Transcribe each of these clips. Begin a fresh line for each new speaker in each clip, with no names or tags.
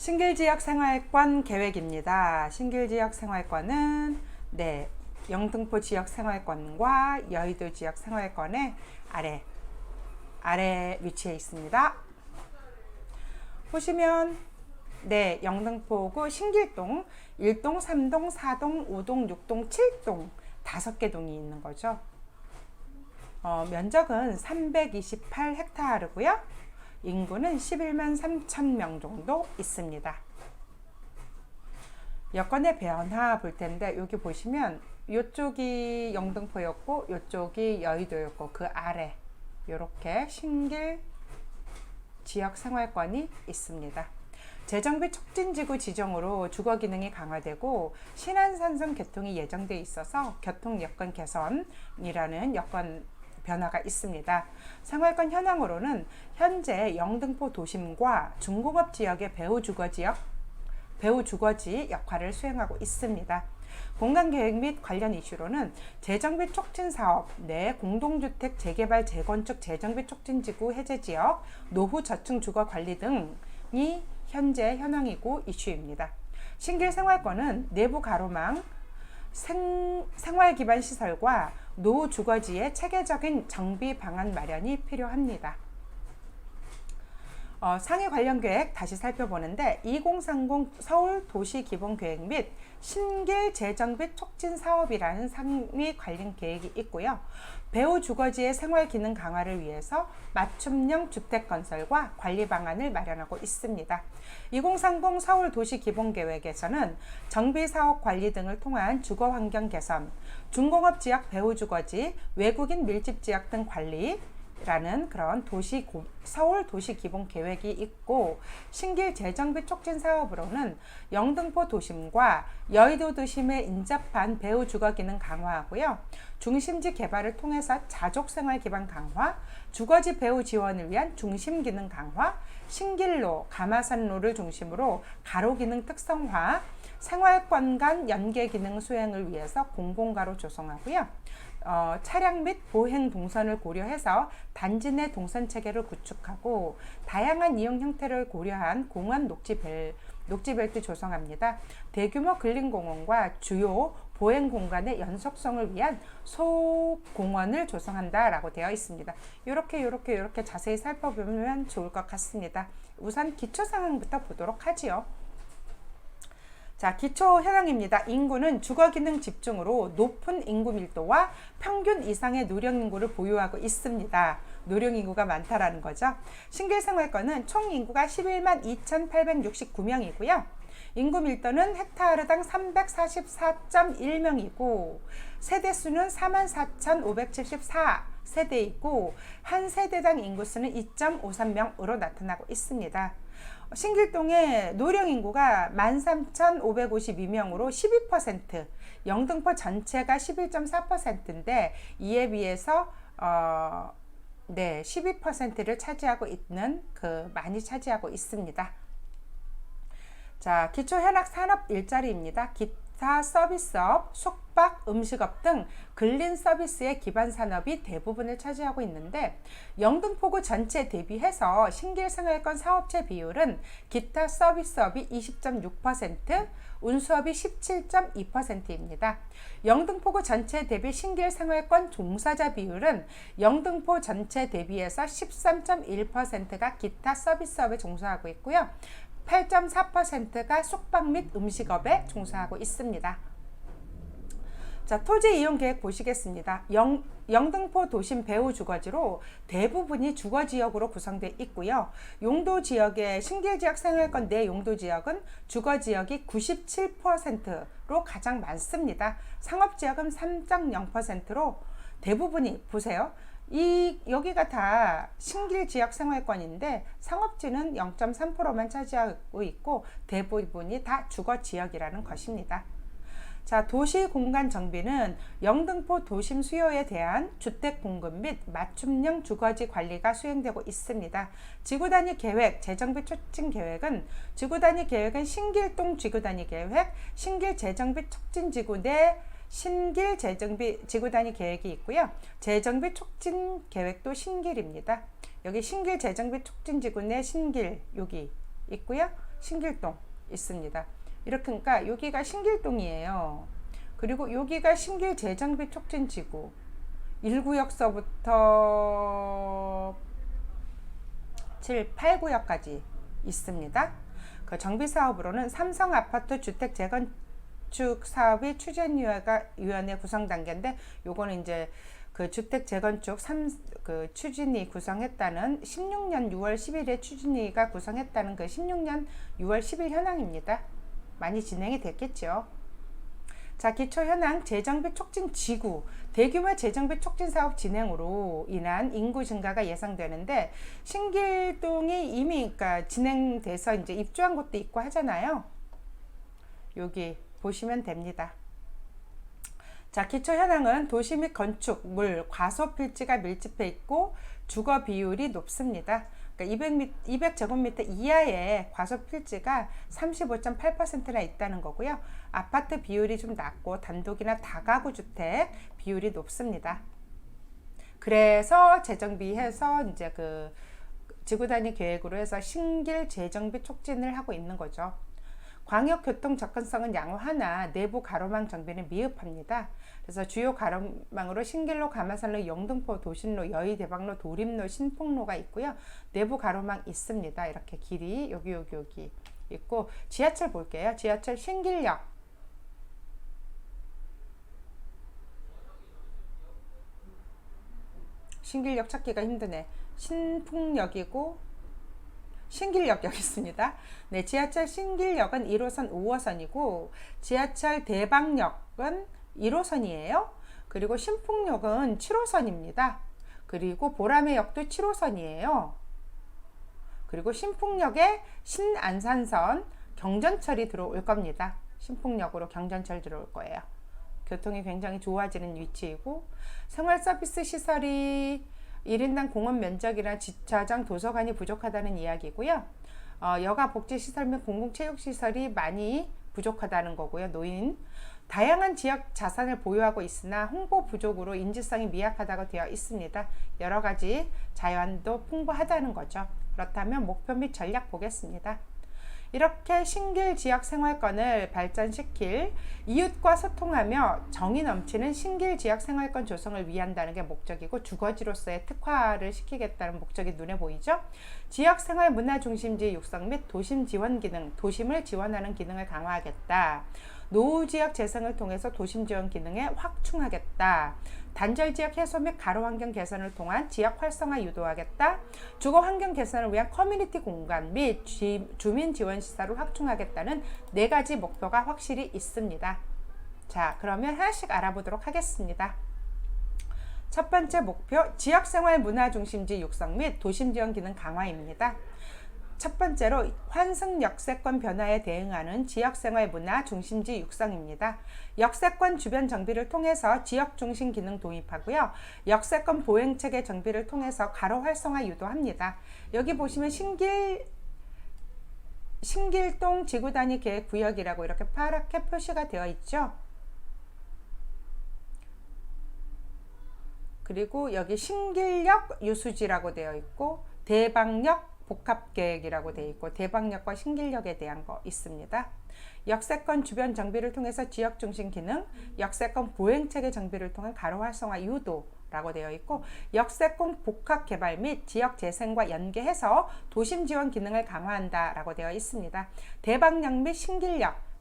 신길지역생활권 계획입니다. 신길지역생활권은 영등포 지역생활권과 여의도 지역생활권의 아래 위치해 있습니다. 보시면 영등포구 신길동 1동, 3동, 4동, 5동, 6동, 7동 5개 동이 있는 거죠. 면적은 328헥타르고요. 인구는 11만 3천 명 정도 있습니다. 여건의 변화 볼 텐데 여기 보시면 이쪽이 영등포였고 이쪽이 여의도였고 그 아래 이렇게 신길 지역생활권이 있습니다. 재정비 촉진지구 지정으로 주거기능이 강화되고 신안산성 개통이 예정돼 있어서 교통 여건 개선이라는 여건 변화가 있습니다. 생활권 현황으로는 현재 영등포 도심과 중공업 지역의 배후 주거지 역할을 수행하고 있습니다. 공간계획 및 관련 이슈로는 재정비 촉진 사업 내 공동주택 재개발 재건축 재정비 촉진지구 해제지역 노후 저층 주거 관리 등이 현재 현황이고 이슈입니다. 신길 생활권은 내부 가로망 생활 기반 시설과 노후 주거지의 체계적인 정비 방안 마련이 필요합니다. 상해 관련 계획 다시 살펴보는데 2030 서울 도시기본계획 및 신길 재정비 촉진 사업이라는 상위 관련 계획이 있고요. 배후 주거지의 생활 기능 강화를 위해서 맞춤형 주택 건설과 관리 방안을 마련하고 있습니다. 2030 서울 도시기본계획에서는 정비 사업 관리 등을 통한 주거 환경 개선, 중공업 지역 배후 주거지, 외국인 밀집 지역 등 관리 라는 그런 서울 도시 기본 계획이 있고, 신길 재정비 촉진 사업으로는 영등포 도심과 여의도 도심에 인접한 배후 주거 기능 강화하고요. 중심지 개발을 통해서 자족 생활 기반 강화, 주거지 배후 지원을 위한 중심 기능 강화, 신길로, 가마산로를 중심으로 가로 기능 특성화, 생활권 간 연계 기능 수행을 위해서 공공가로 조성하고요. 차량 및 보행 동선을 고려해서 단지 내 동선 체계를 구축하고 다양한 이용 형태를 고려한 공원 녹지벨트 조성합니다. 대규모 근린공원과 주요 보행 공간의 연속성을 위한 소공원을 조성한다라고 되어 있습니다. 이렇게 자세히 살펴보면 좋을 것 같습니다. 우선 기초 상황부터 보도록 하지요. 자, 기초 현황입니다. 인구는 주거기능 집중으로 높은 인구 밀도와 평균 이상의 노령인구를 보유하고 있습니다. 노령인구가 많다라는 거죠. 신길생활권은 총 인구가 11만 2,869명이고요. 인구 밀도는 헥타르당 344.1명이고 세대수는 44,574세대이고 한 세대당 인구수는 2.53명으로 나타나고 있습니다. 신길동의 노령인구가 13,552명으로 12%, 영등포 전체가 11.4%인데 이에 비해서 12%를 차지하고 있는 많이 차지하고 있습니다. 자, 기초 현악 산업 일자리입니다. 기타 서비스업, 숙박, 음식업 등 근린 서비스의 기반 산업이 대부분을 차지하고 있는데 영등포구 전체 대비해서 신길생활권 사업체 비율은 기타 서비스업이 20.6%, 운수업이 17.2%입니다. 영등포구 전체 대비 신길생활권 종사자 비율은 영등포 전체 대비해서 13.1%가 기타 서비스업에 종사하고 있고요. 8.4%가 숙박 및 음식업에 종사하고 있습니다. 자, 토지 이용 계획 보시겠습니다. 영등포 도심 배후 주거지로 대부분이 주거지역으로 구성되어 있고요. 용도 지역의 신길지역 생활권 내 용도 지역은 주거지역이 97%로 가장 많습니다. 상업지역은 3.0%로 대부분이 보세요. 여기가 다 신길 지역 생활권인데 상업지는 0.3%만 차지하고 있고 대부분이 다 주거 지역이라는 것입니다. 자, 도시 공간 정비는 영등포 도심 수요에 대한 주택 공급 및 맞춤형 주거지 관리가 수행되고 있습니다. 지구단위 계획, 재정비 촉진 계획은 지구단위 계획은 신길동 지구단위 계획, 신길 재정비 촉진 지구 내 신길 재정비 지구단위 계획이 있고요. 재정비 촉진 계획도 신길입니다. 여기 신길 재정비 촉진 지구 내 신길 여기 있고요. 신길동 있습니다. 이렇게 그러니까 여기가 신길동이에요. 그리고 여기가 신길 재정비 촉진지구 1구역서부터 7, 8구역까지 있습니다. 그 정비 사업으로는 삼성 아파트 주택 재건축 사업이 추진위원회 구성 단계인데, 요거는 이제 그 주택 재건축 그 추진위 구성했다는 16년 6월 10일에 추진위가 구성했다는 그 16년 6월 10일 현황입니다. 많이 진행이 됐겠죠. 자, 기초 현황 재정비 촉진 지구 대규모 재정비 촉진 사업 진행으로 인한 인구 증가가 예상되는데, 신길동이 이미 그러니까 진행돼서 이제 입주한 곳도 있고 하잖아요. 여기 보시면 됩니다. 자, 기초 현황은 도시 및 건축, 물, 과소 필지가 밀집해 있고 주거 비율이 높습니다. 그러니까 200제곱미터 이하의 과소 필지가 35.8%나 있다는 거고요. 아파트 비율이 좀 낮고 단독이나 다가구 주택 비율이 높습니다. 그래서 재정비해서 이제 그 지구 단위 계획으로 해서 신길 재정비 촉진을 하고 있는 거죠. 광역교통 접근성은 양호하나 내부 가로망 정비는 미흡합니다. 그래서 주요 가로망으로 신길로, 가마산로, 영등포, 도심로, 여의, 대방로, 도림로, 신풍로가 있고요. 내부 가로망 있습니다. 이렇게 길이 여기 있고, 지하철 볼게요. 지하철 신길역, 신길역 찾기가 힘드네. 신풍역이고 신길역 여기 있습니다. 네, 지하철 신길역은 1호선 5호선이고 지하철 대방역은 1호선이에요. 그리고 신풍역은 7호선입니다. 그리고 보라매역도 7호선이에요. 그리고 신풍역에 신안산선 경전철이 들어올 겁니다. 신풍역으로 경전철 들어올 거예요. 교통이 굉장히 좋아지는 위치이고, 생활 서비스 시설이 1인당 공원 면적이나 주차장, 도서관이 부족하다는 이야기고요. 여가 복지시설 및 공공체육시설이 많이 부족하다는 거고요. 노인, 다양한 지역 자산을 보유하고 있으나 홍보 부족으로 인지성이 미약하다고 되어 있습니다. 여러 가지 자원도 풍부하다는 거죠. 그렇다면 목표 및 전략 보겠습니다. 이렇게 신길 지역 생활권을 발전시킬, 이웃과 소통하며 정이 넘치는 신길 지역 생활권 조성을 위한다는 게 목적이고, 주거지로서의 특화를 시키겠다는 목적이 눈에 보이죠. 지역 생활 문화 중심지 육성 및 도심 지원 기능, 도심을 지원하는 기능을 강화하겠다. 노후 지역 재생을 통해서 도심 지원 기능에 확충하겠다. 단절 지역 해소 및 가로 환경 개선을 통한 지역 활성화 유도하겠다. 주거 환경 개선을 위한 커뮤니티 공간 및 주민 지원 시설을 확충하겠다는 4가지 목표가 확실히 있습니다. 자, 그러면 하나씩 알아보도록 하겠습니다. 첫 번째 목표, 지역생활 문화 중심지 육성 및 도심 지원 기능 강화입니다. 첫 번째로 환승 역세권 변화에 대응하는 지역생활 문화 중심지 육성입니다. 역세권 주변 정비를 통해서 지역 중심 기능 도입하고요. 역세권 보행체계 정비를 통해서 가로 활성화 유도합니다. 여기 보시면 신길동 지구 단위 계획 구역이라고 이렇게 파랗게 표시가 되어 있죠. 그리고 여기 신길역 유수지라고 되어 있고, 대방역 복합계획이라고 되어 있고, 대방역과 신길역에 대한 거 있습니다. 역세권 주변 정비를 통해서 지역 중심 기능, 역세권 보행체계 정비를 통한 가로 활성화 유도라고 되어 있고, 역세권 복합 개발 및 지역 재생과 연계해서 도심 지원 기능을 강화한다라고 되어 있습니다. 대방역 및 신길역,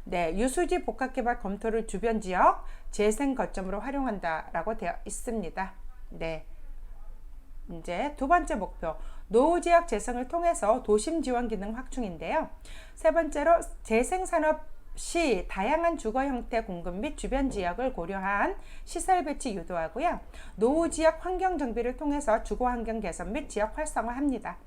네, 유수지 복합개발 검토를 주변 지역 재생 거점으로 활용한다라고 되어 있습니다. 네, 이제 두 번째 목표, 노후 지역 재생을 통해서 도심 지원 기능 확충인데요. 세 번째로 재생산업 시 다양한 주거 형태 공급 및 주변 지역을 고려한 시설 배치 유도하고요. 노후 지역 환경 정비를 통해서 주거 환경 개선 및 지역 활성화합니다.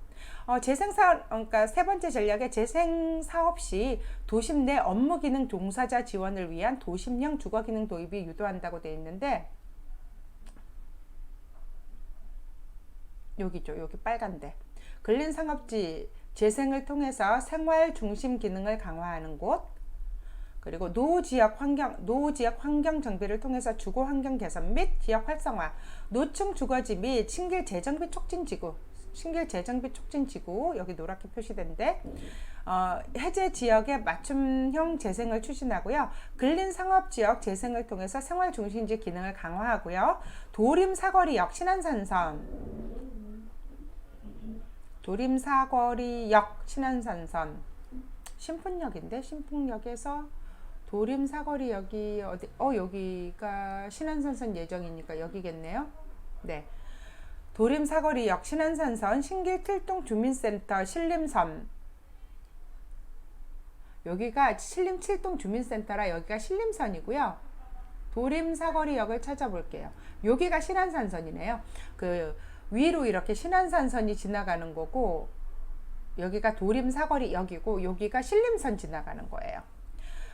그러니까 세 번째 전략의 재생 사업 시 도심 내 업무 기능 종사자 지원을 위한 도심형 주거 기능 도입이 유도한다고 되어 있는데, 여기죠. 여기 빨간데. 근린상업지 재생을 통해서 생활 중심 기능을 강화하는 곳, 그리고 노후 지역 환경 정비를 통해서 주거 환경 개선 및 지역 활성화, 노층 주거지 및 신길 재정비 촉진 지구, 신길 재정비 촉진 지구 여기 노랗게 표시된데 해제 지역의 맞춤형 재생을 추진하고요. 근린 상업 지역 재생을 통해서 생활 중심지 기능을 강화하고요. 도림 사거리역 신안산선, 도림 사거리역 신안산선, 신풍역인데 신풍역에서 도림 사거리역이 어디? 여기가 신안산선 예정이니까 여기겠네요. 네. 도림 사거리역 신안산선 신길 틀동 주민센터 신림선, 여기가 신림 칠동 주민센터라 여기가 신림선이고요. 도림 사거리역을 찾아볼게요. 여기가 신안산선이네요. 그 위로 이렇게 신안산선이 지나가는 거고 여기가 도림 사거리역이고 여기가 신림선 지나가는 거예요.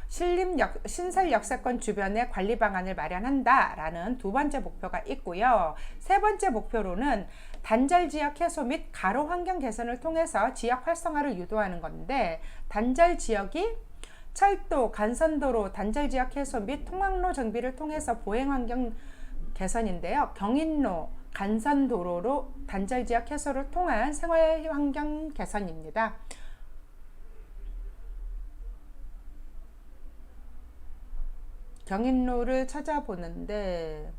신설 역세권 주변에 관리 방안을 마련한다라는 두 번째 목표가 있고요. 세 번째 목표로는 단절 지역 해소 및 가로 환경 개선을 통해서 지역 활성화를 유도하는 건데, 단절 지역이 철도, 간선도로 단절 지역 해소 및 통학로 정비를 통해서 보행 환경 개선인데요. 경인로, 간선도로로 단절 지역 해소를 통한 생활 환경 개선입니다. 경인로를 찾아보는데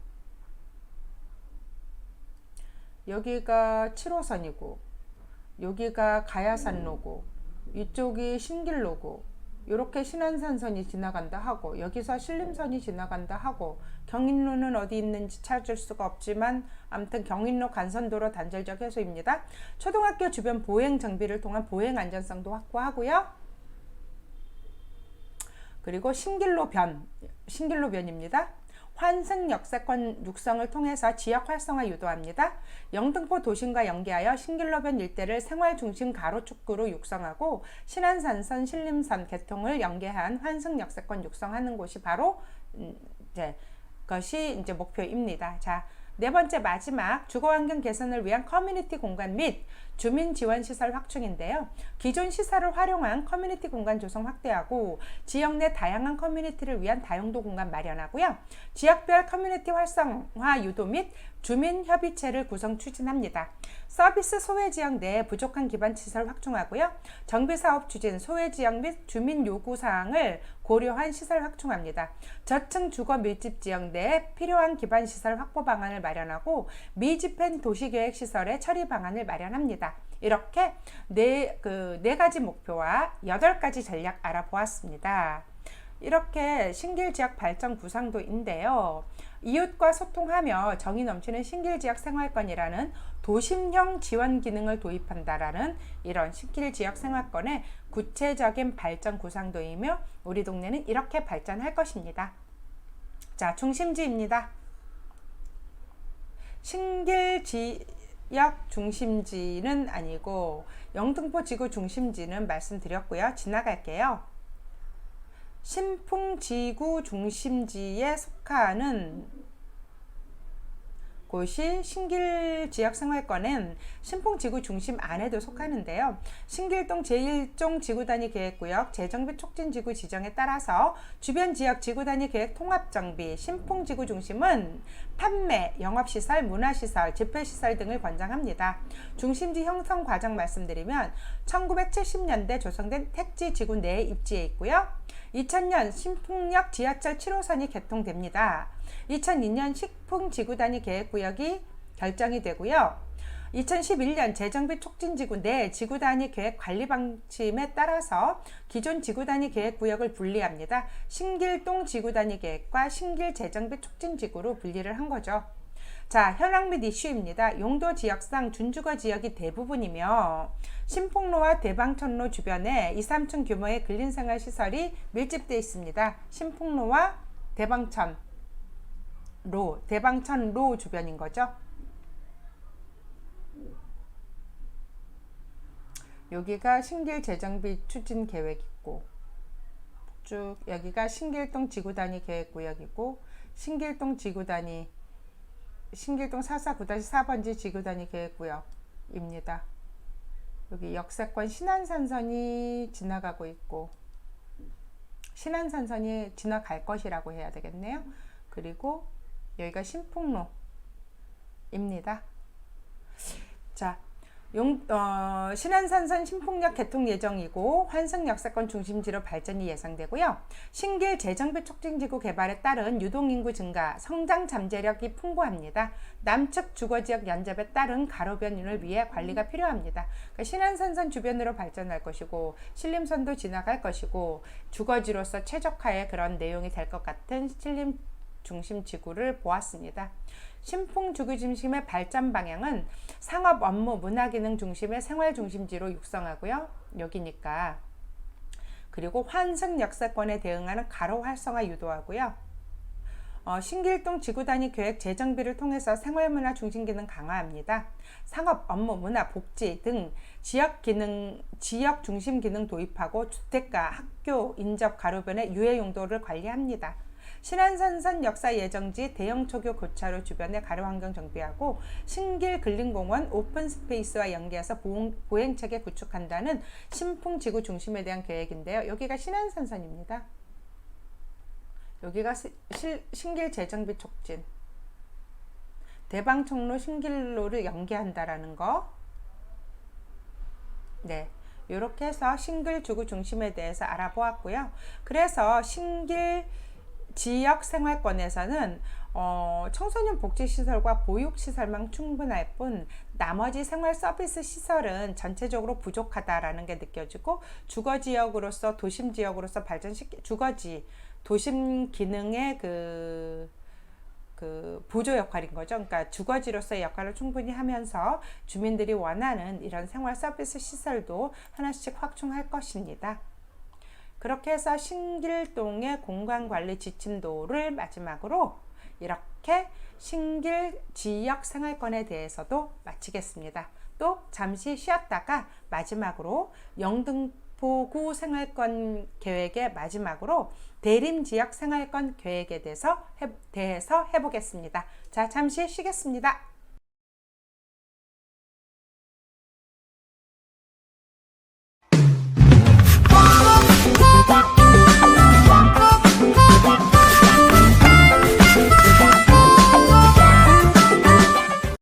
여기가 7호선이고 여기가 가야산로고 이쪽이 신길로고 이렇게 신안산선이 지나간다 하고 여기서 신림선이 지나간다 하고 경인로는 어디 있는지 찾을 수가 없지만 아무튼 경인로 간선도로 단절적 해소입니다. 초등학교 주변 보행 정비를 통한 보행 안전성도 확보하고요. 그리고 신길로변입니다. 환승 역세권 육성을 통해서 지역 활성화 유도합니다. 영등포 도심과 연계하여 신길로변 일대를 생활 중심 가로축구로 육성하고 신안산선, 신림선 개통을 연계한 환승 역세권 육성하는 곳이 바로 그것이 이제 목표입니다. 자, 네 번째 마지막 주거환경 개선을 위한 커뮤니티 공간 및 주민 지원 시설 확충인데요. 기존 시설을 활용한 커뮤니티 공간 조성 확대하고 지역 내 다양한 커뮤니티를 위한 다용도 공간 마련하고요. 지역별 커뮤니티 활성화 유도 및 주민 협의체를 구성 추진합니다. 서비스 소외지역 내 부족한 기반 시설 확충하고요. 정비사업 추진, 소외지역 및 주민 요구사항을 고려한 시설 확충합니다. 저층 주거 밀집 지역 내 필요한 기반 시설 확보 방안을 마련하고 미집행 도시계획 시설의 처리 방안을 마련합니다. 이렇게 네 가지 목표와 8가지 전략 알아보았습니다. 이렇게 신길지역 발전 구상도인데요. 이웃과 소통하며 정이 넘치는 신길지역 생활권이라는 도심형 지원 기능을 도입한다라는 이런 신길지역 생활권의 구체적인 발전 구상도이며 우리 동네는 이렇게 발전할 것입니다. 자, 중심지입니다. 신길지역 중심지는 아니고 영등포 지구 중심지는 말씀드렸고요. 지나갈게요. 신풍지구 중심지에 속하는 곳이 신길지역생활권은 신풍지구 중심 안에도 속하는데요. 신길동 제1종 지구단위 계획구역 재정비 촉진지구 지정에 따라서 주변 지역 지구단위 계획 통합정비, 신풍지구 중심은 판매, 영업시설, 문화시설, 집회시설 등을 권장합니다. 중심지 형성 과정 말씀드리면 1970년대 조성된 택지 지구 내에 입지해 있고요. 2000년 신풍역 지하철 7호선이 개통됩니다. 2002년 신풍지구단위 계획구역이 결정이 되고요. 2011년 재정비 촉진지구 내 지구단위 계획 관리 방침에 따라서 기존 지구단위 계획구역을 분리합니다. 신길동 지구단위 계획과 신길 재정비 촉진지구로 분리를 한 거죠. 자, 현황 및 이슈입니다. 용도 지역상 준주거 지역이 대부분이며 신풍로와 대방천로 주변에 2, 3층 규모의 근린생활시설이 밀집되어 있습니다. 신풍로와 대방천로 주변인 거죠. 여기가 신길 재정비 추진 계획 있고 쭉 여기가 신길동 지구단위 계획구역이고 신길동 449-4번지 지구단위 계획구역입니다. 여기 역세권 신안산선이 지나가고 있고 신안산선이 지나갈 것이라고 해야 되겠네요. 그리고 여기가 신풍로입니다. 자, 신안산선 신풍역 개통 예정이고 환승 역세권 중심지로 발전이 예상되고요. 신길 재정비 촉진지구 개발에 따른 유동인구 증가, 성장 잠재력이 풍부합니다. 남측 주거지역 연접에 따른 가로변을 위해 관리가 필요합니다. 그러니까 신안산선 주변으로 발전할 것이고 신림선도 지나갈 것이고 주거지로서 최적화의 그런 내용이 될 것 같은 신림 중심 지구를 보았습니다. 신풍 주거 중심의 발전 방향은 상업 업무 문화 기능 중심의 생활 중심지로 육성하고요. 여기니까. 그리고 환승 역세권에 대응하는 가로 활성화 유도하고요. 신길동 지구 단위 계획 재정비를 통해서 생활문화 중심 기능 강화합니다. 상업, 업무, 문화, 복지 등 지역 중심 기능 도입하고 주택가, 학교, 인접 가로변의 유해 용도를 관리합니다. 신안산선 역사 예정지 대형 초교 교차로 주변에 가로 환경 정비하고 신길 근린공원 오픈 스페이스와 연계해서 보행체계 구축한다는 신풍 지구 중심에 대한 계획인데요. 여기가 신안산선입니다. 여기가 신길 재정비 촉진, 대방청로 신길로를 연계한다라는 거. 네, 이렇게 해서 신길 주거 중심에 대해서 알아보았고요. 그래서 신길 지역 생활권에서는 청소년 복지시설과 보육시설만 충분할 뿐 나머지 생활 서비스 시설은 전체적으로 부족하다라는 게 느껴지고 주거지역으로서 도심지역으로서 주거지 도심 기능의 그 보조 역할인 거죠. 그러니까 주거지로서의 역할을 충분히 하면서 주민들이 원하는 이런 생활 서비스 시설도 하나씩 확충할 것입니다. 그렇게 해서 신길동의 공간관리 지침도를 마지막으로 이렇게 신길 지역 생활권에 대해서도 마치겠습니다. 또 잠시 쉬었다가 마지막으로 영등포구 생활권 계획의 마지막으로 대림 지역 생활권 계획에 대해서 해보겠습니다. 자, 잠시 쉬겠습니다.